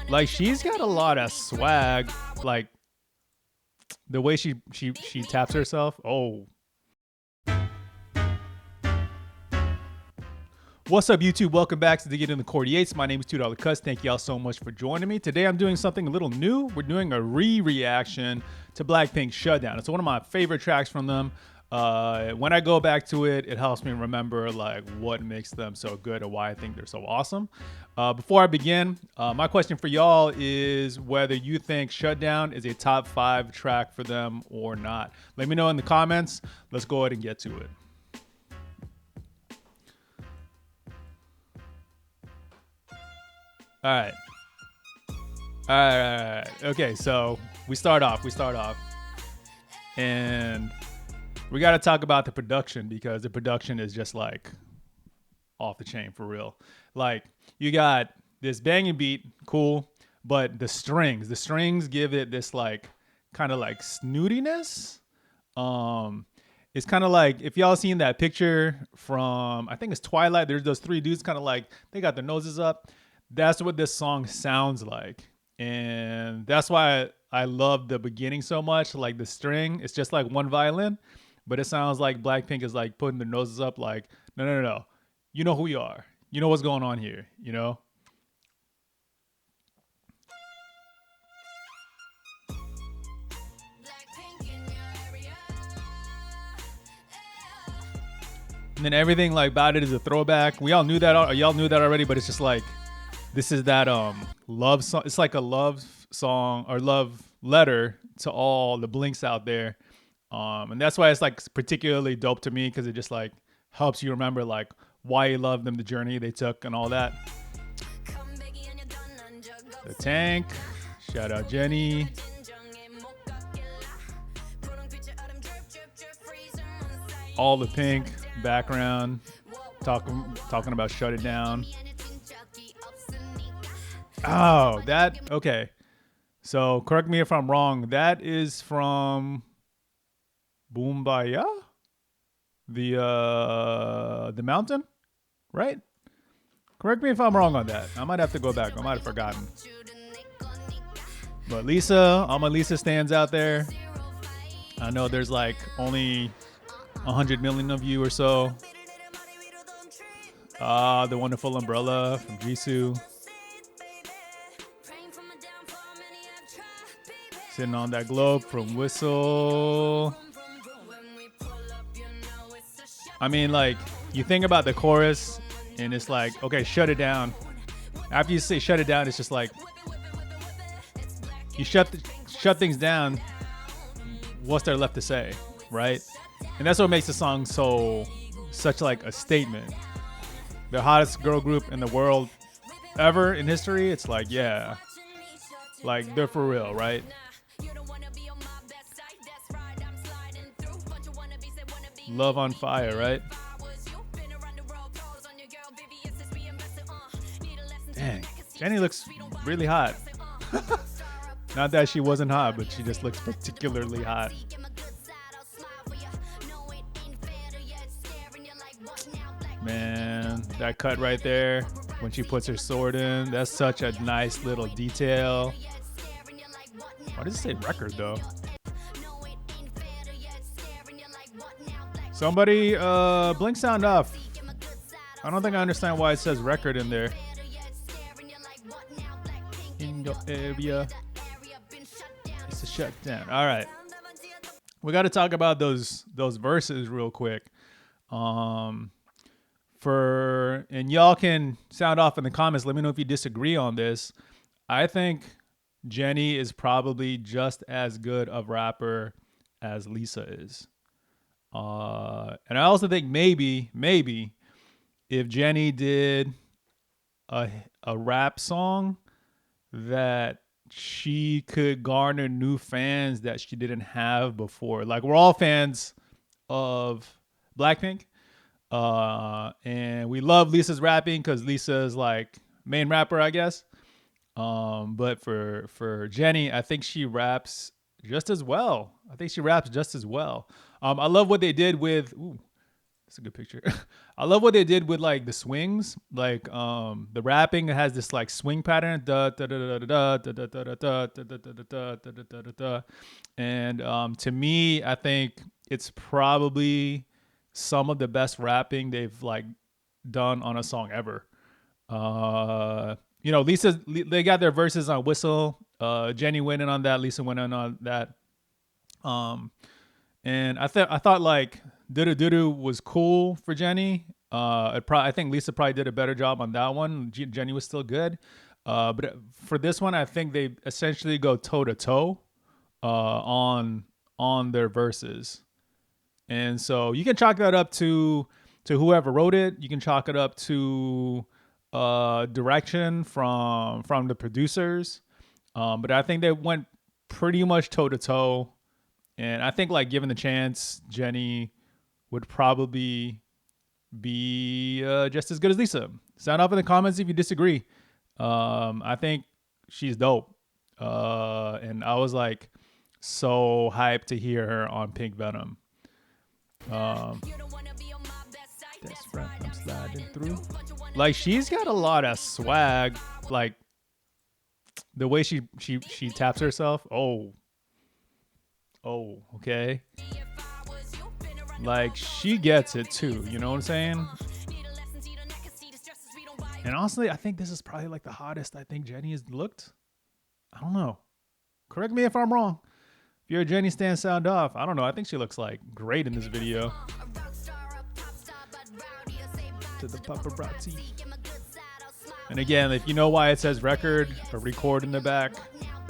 Like she's got a lot of swag. Like the way she taps herself. Oh, what's up, YouTube? Welcome back to Dig It in the Cordiates. My name is $2 Cuss. Thank y'all so much for joining me. Today I'm doing something a little new. We're doing a re-reaction to BLACKPINK Shutdown. It's one of my favorite tracks from them. When I go back to it, it helps me remember like what makes them so good and why I think they're so awesome. Before I begin, my question for y'all is whether you think Shutdown is a top 5 track for them or not. Let me know in the comments. Let's go ahead and get to it. All right. All right. Okay, so we start off. And we got to talk about the production because the production is just like off the chain for real. Like you got this banging beat, cool, but the strings give it this like kind of like snootiness. It's kind of like if y'all seen that picture from I think it's Twilight. There's those 3 dudes kind of like they got their noses up. That's what this song sounds like. And that's why I love the beginning so much. Like the string, it's just like one violin, but it sounds like BLACKPINK is like putting their noses up like, no. You know who we are. You know what's going on here, you know? And then everything like about it is a throwback. We all knew that, y'all knew that already, but it's just like, this is that love song. It's like a love song or love letter to all the Blinks out there. And that's why it's like particularly dope to me because it just like helps you remember like why you love them, the journey they took and all that. The Tank, shout out Jenny. All the Pink background, talking about Shut It Down. Oh, that okay. So correct me if I'm wrong. That is from Boombaya, the mountain, right? Correct me if I'm wrong on that. I might have to go back. I might have forgotten. But Lisa, all my Lisa stands out there. I know there's like only 100 million of you or so. The Wonderful Umbrella from Jisoo. Sitting on that globe from Whistle. I mean, like, you think about the chorus, and it's like, okay, shut it down. After you say shut it down, it's just like, you shut things down, what's there left to say, right? And that's what makes the song such like a statement. The hottest girl group in the world ever in history, it's like, yeah, like they're for real, right? Love on Fire, right? Dang, Jenny looks really hot. Not that she wasn't hot, but she just looks particularly hot. Man, that cut right there when she puts her sword in, that's such a nice little detail. Why does it say record though? Somebody blink sound off. I don't think I understand why it says record in there. In your area, it's a shutdown. All right, we got to talk about those verses real quick. And y'all can sound off in the comments. Let me know if you disagree on this. I think Jenny is probably just as good of rapper as Lisa is. And I also think maybe if Jenny did a rap song that she could garner new fans that she didn't have before. Like we're all fans of BLACKPINK. And we love Lisa's rapping because Lisa's like main rapper, I guess. But for Jenny, I think she raps just as well. I love what they did with That's a good picture. I love what they did with like the swings, like the rapping has this like swing pattern, and to me, I think it's probably some of the best rapping they've like done on a song ever. Lisa, they got their verses on Whistle. Jenny went in on that. Lisa went in on that. Um, and I thought like Doo Doo was cool for Jenny. I think Lisa probably did a better job on that one. Jenny was still good. But for this one, I think they essentially go toe to toe on their verses. And so you can chalk that up to whoever wrote it. You can chalk it up to direction from the producers. But I think they went pretty much toe to toe. And I think like given the chance, Jenny would probably be just as good as Lisa. Sound off in the comments if you disagree. I think she's dope. And I was like so hyped to hear her on Pink Venom. That's right, I'm sliding through. Like she's got a lot of swag. Like the way she taps herself. Oh, okay. Like she gets it too. You know what I'm saying? And honestly, I think this is probably like the hottest I think Jenny has looked. I don't know. Correct me if I'm wrong. If you're a Jenny stan, sound off. I don't know. I think she looks like great in this video. To the paparazzi. And again, if you know why it says record or record in the back,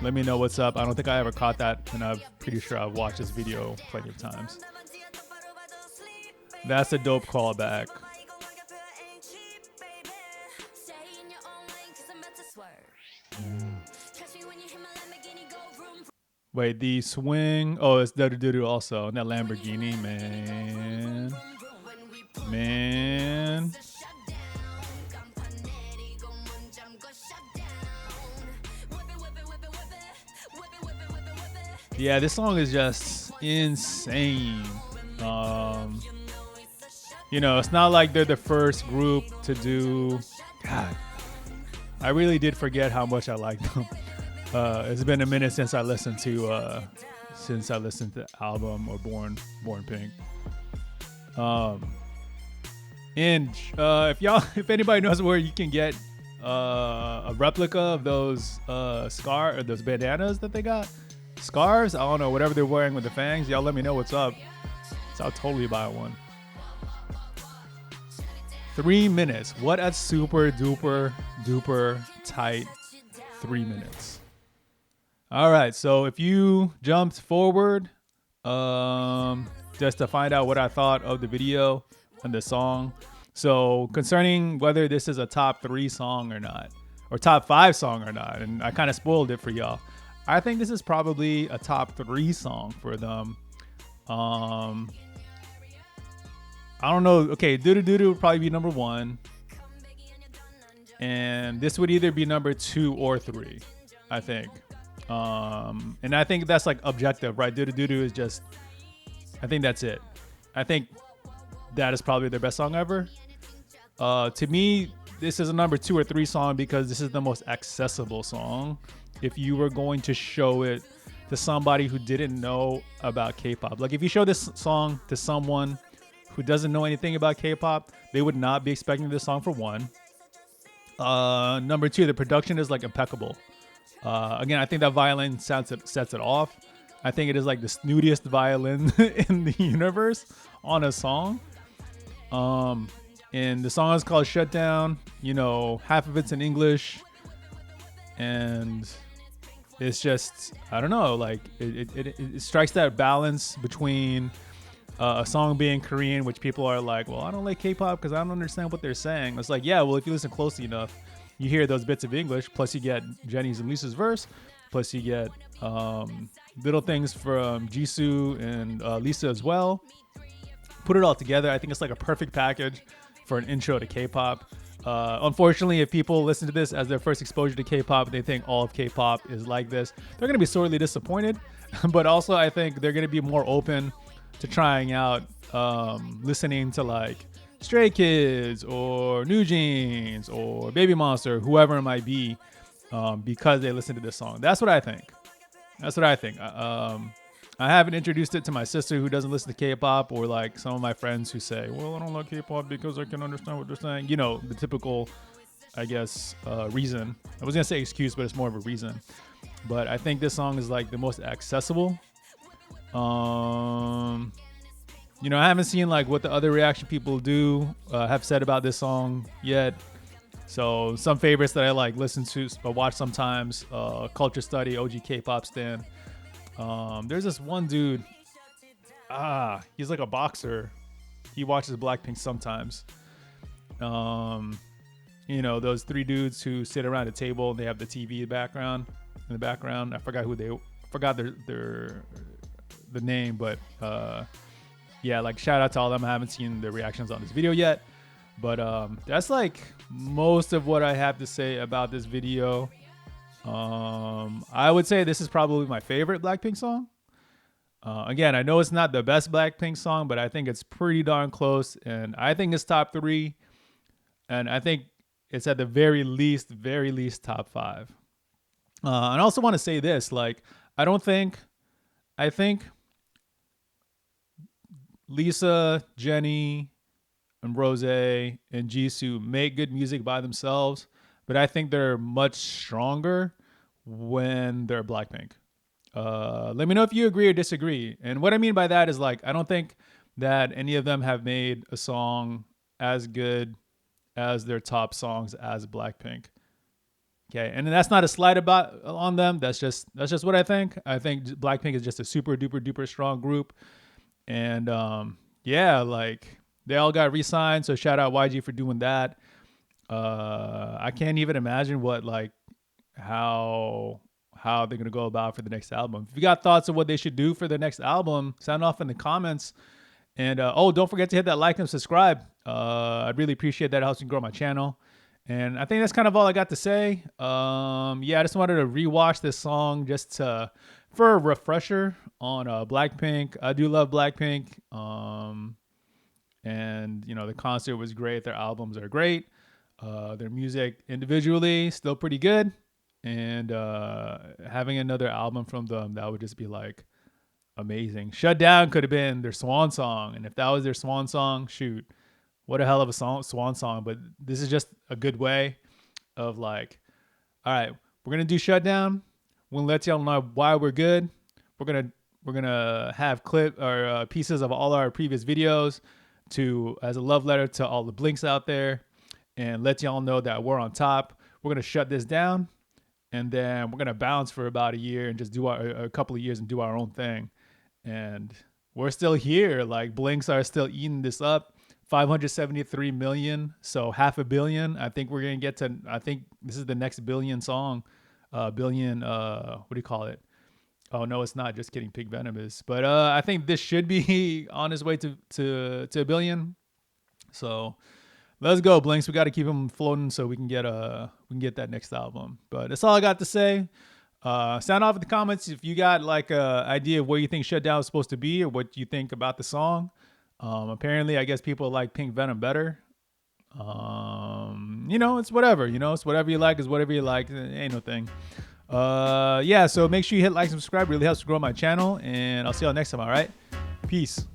let me know what's up. I don't think I ever caught that, and I'm pretty sure I've watched this video plenty of times. That's a dope callback. Wait, the swing. Oh, it's Doo Doo Doo also. And that Lamborghini, man. Man. Yeah, this song is just insane. It's not like they're the first group to do. God, I really did forget how much I liked them. It's been a minute since I listened to the album or Born Pink. If anybody knows where you can get a replica of those those bandanas that they got, scarves, I don't know, whatever they're wearing with the fangs, y'all let me know what's up. So I'll totally buy one. 3 minutes. What a super duper tight 3 minutes. All right, so if you jumped forward just to find out what I thought of the video and the song. So concerning whether this is a top 3 song or not, or top 5 song or not, and I kind of spoiled it for y'all. I think this is probably a top 3 song for them. I don't know. Okay, Doo Doo Doo would probably be number 1. And this would either be number 2 or 3, I think. And I think that's like objective, right? Doo Doo Doo is just, I think that's it. I think that is probably their best song ever. To me, this is a number 2 or 3 song because this is the most accessible song. If you were going to show it to somebody who didn't know about K-pop, like if you show this song to someone who doesn't know anything about K-pop, they would not be expecting this song for 1. Number 2, the production is like impeccable. Again, I think that violin sets it off. I think it is like the snootiest violin in the universe on a song. And the song is called Shutdown. Half of it's in English. And it's just, I don't know, like it strikes that balance between a song being Korean, which people are like, well, I don't like K-pop because I don't understand what they're saying. It's like, yeah, well, if you listen closely enough, you hear those bits of English, plus you get Jenny's and Lisa's verse, plus you get little things from Jisoo and Lisa as well. Put it all together, I think it's like a perfect package for an intro to K-pop. Unfortunately, if people listen to this as their first exposure to K-pop, they think all of K-pop is like this, they're going to be sorely disappointed. But also, I think they're going to be more open to trying out listening to like Stray Kids or New Jeans or Baby Monster, whoever it might be, because they listen to this song. That's what I think. That's what I think. I haven't introduced it to my sister who doesn't listen to K-pop, or like some of my friends who say, "Well, I don't like K-pop because I can understand what they're saying." You know, the typical, I guess, reason. I was gonna say excuse, but it's more of a reason. But I think this song is like the most accessible. You know, I haven't seen like what the other reaction people do have said about this song yet. So some favorites that I like listen to or watch sometimes: Culture Study, OG K-pop stan. There's this one dude. He's like a boxer. He watches BLACKPINK sometimes. You know, those three dudes who sit around a table and they have the TV background in the background. I forgot their the name, but yeah, like shout out to all of them. I haven't seen the reactions on this video yet, but that's like most of what I have to say about this video. I would say this is probably my favorite BLACKPINK song. Again, I know it's not the best BLACKPINK song, but I think it's pretty darn close, and I think it's top 3, and I think it's at the very least top 5. And I also want to say this, like, I think Lisa, Jennie, and Rose and Jisoo make good music by themselves, but I think they're much stronger when they're BLACKPINK. Let me know if you agree or disagree. And what I mean by that is, like, I don't think that any of them have made a song as good as their top songs as BLACKPINK. Okay, and that's not a slight on them. That's just what I think. I think BLACKPINK is just a super duper strong group, and yeah, like they all got re-signed. So shout out YG for doing that. I can't even imagine how they're gonna go about for the next album. If you got thoughts of what they should do for the next album, sound off in the comments. And don't forget to hit that like and subscribe. I'd really appreciate that. It helps me grow my channel. And I think that's kind of all I got to say. Yeah, I just wanted to rewatch this song just for a refresher on BLACKPINK. I do love BLACKPINK. And you know, the concert was great. Their albums are great. Their music individually still pretty good. And having another album from them, that would just be like amazing. Shut Down could have been their swan song, and if that was their swan song, shoot, what a hell of a swan song. But this is just a good way of like, all right, we're gonna do Shut Down. We're gonna let y'all know why we're good. We're gonna have clip or pieces of all our previous videos as a love letter to all the Blinks out there, and let y'all know that we're on top. We're gonna shut this down, and then we're gonna bounce for about a year and just do a couple of years and do our own thing. And we're still here. Like, Blinks are still eating this up. 573 million, so $500 million. I think we're gonna get to. I think this is the next billion song. Billion. What do you call it? Oh no, it's not. Just kidding. Pig Venom is. But I think this should be on his way to a billion. So let's go, Blinks. We got to keep them floating so we can get that next album. But that's all I got to say. Sound off in the comments if you got like a idea of where you think Shut Down is supposed to be, or what you think about the song. Apparently, I guess people like Pink Venom better. You know, it's whatever. You know, it's whatever you like is whatever you like. It ain't no thing. Yeah, so make sure you hit like and subscribe. Really helps to grow my channel. And I'll see y'all next time, all right? Peace.